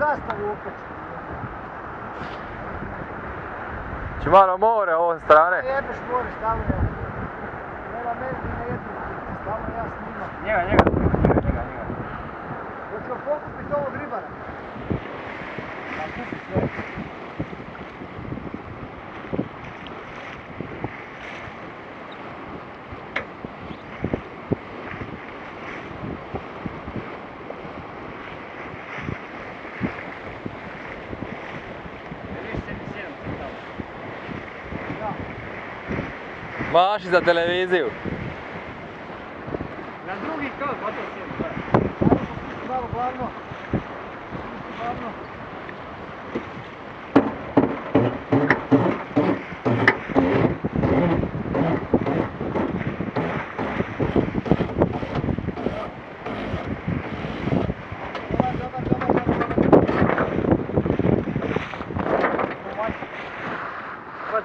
zastavu okačiti. Či malo more ove strane. Jebeš more, stavno ja. Nema meni ni na jednu, stavno ja snimam. Njega. Hoćemo pokupiti ovog ribara. Pa kupi sve. Maši za televiziju. Na drugi kol, pa to sjedi, da. Malo glavno. Glavno.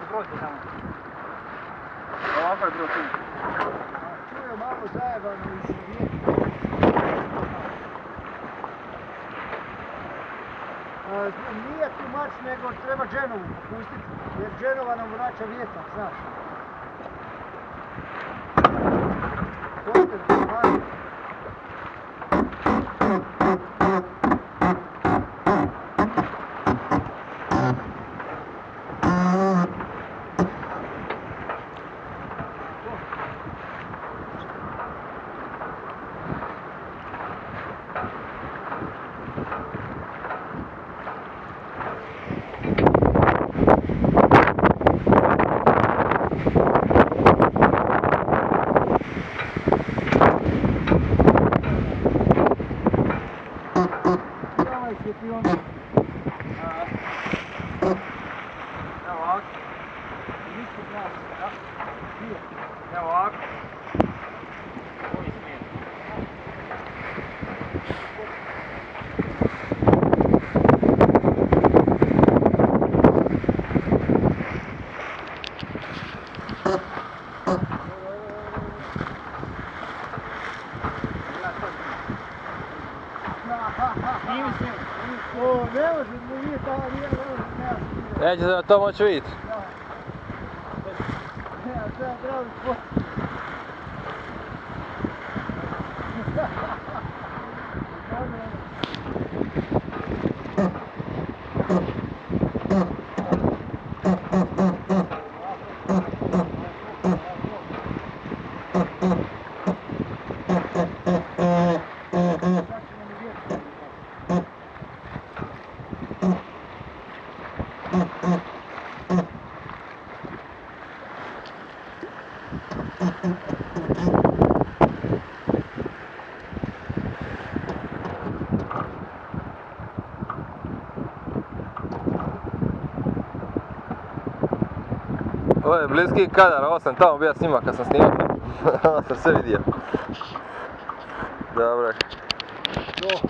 Prođe tamo. Ovako je bilo tu. Tu je malo zajebano i svijet. Nije tu mač, nego treba dženovu popustiti, jer dženova nam vraća vjetar, znaš. Poster, pomalo. Evo ovako. Evo ovako. Koji smjer? O, ne može, nije tamo, nije, nema. Neće se to moći vidjeti. Ja, treba pravi sport. Ovo je bliski kadar, ovo sam tamo bio snima kad sam snimao. Ovo sam sve vidio. Dobro. To.